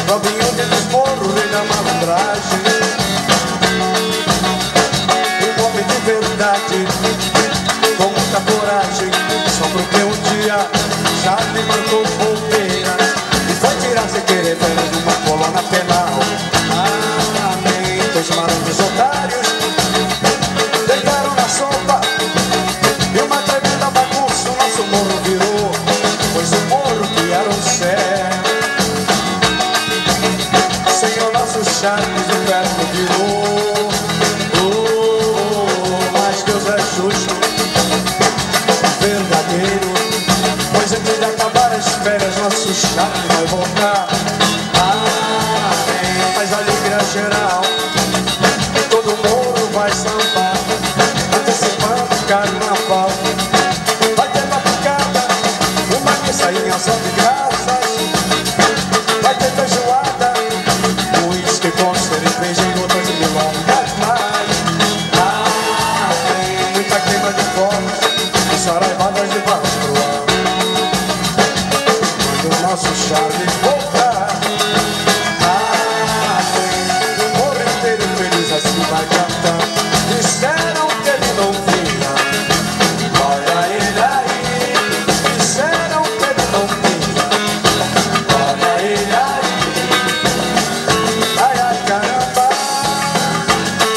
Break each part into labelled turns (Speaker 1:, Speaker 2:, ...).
Speaker 1: Robinho de desmoro, rei da malandragem, um homem de verdade, com muita coragem, só porque um dia já me mandou bobeira e foi tirar sem querer férias numa coluna penal. Amém, dois malandros otários deitaram na sopa e uma tremenda bagunça o nosso morro virou, pois o morro que era um céu sem o nosso Charles o inferno virou. Mas Deus é justo, verdadeiro, pois antes de acabar as férias nosso Charles vai voltar. Amém, faz alegria geral, todo mundo vai sambar, antecipando o carnaval. Vai ter batucada, uma missa só de graças, vai ter feijoada, uísque com cerveja e outras milongas mais. Amém, muita queima de fogos e saraivadas de balas pro ar. Quando o nosso Charles voltar, o morro inteiro feliz assim vai cantar. Disseram que ele não vinha, olha ele aí. Disseram que ele não vinha, olha ele aí. Ai, ai, caramba,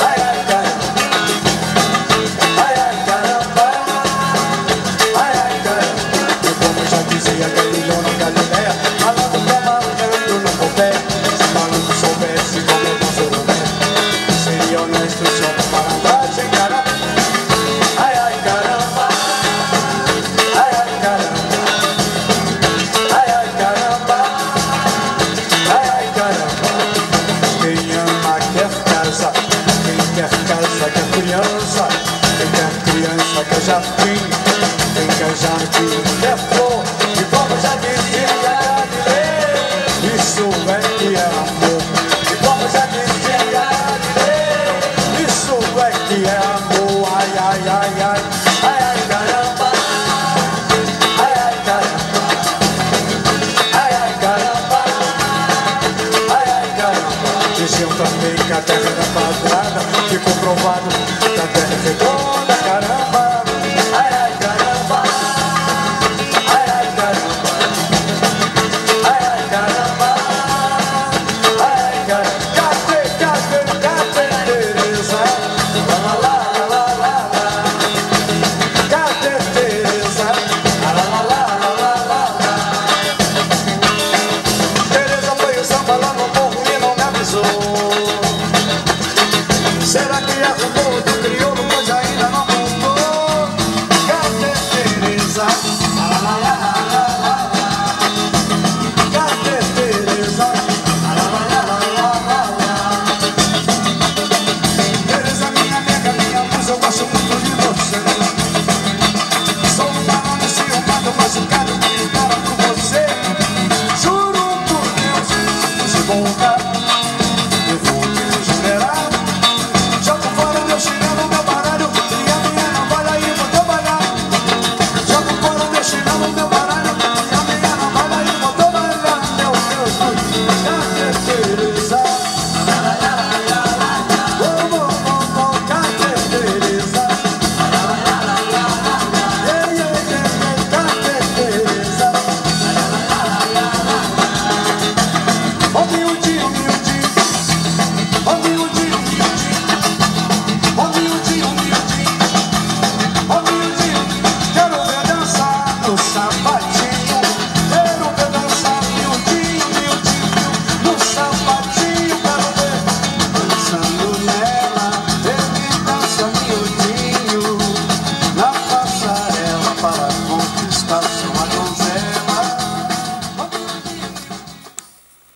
Speaker 1: ai, ai, caramba, ai, ai, caramba, ai, ai, caramba. E como já dizia Galileu na Galileia, malandro pra malandro não couber. Se malandro soubesse como eu não sou honesto, seria honesto só pra malandragem, caramba. Ai, ai, caramba, ai, ai, caramba, ai, ai, caramba, ai, ai, caramba. Quem ama quer casa, quem quer casa quer criança, quem quer criança quer jardim, quem quer jardim quer flor. E como já dizia Galileu, isso é que é amor. E como já dizia Galileu, isso é que é amor. Ai, ai, ai, ai, ai, ai, caramba, ai, ai, caramba, ai, ai, caramba, ai, ai, caramba. Diziam também que a terra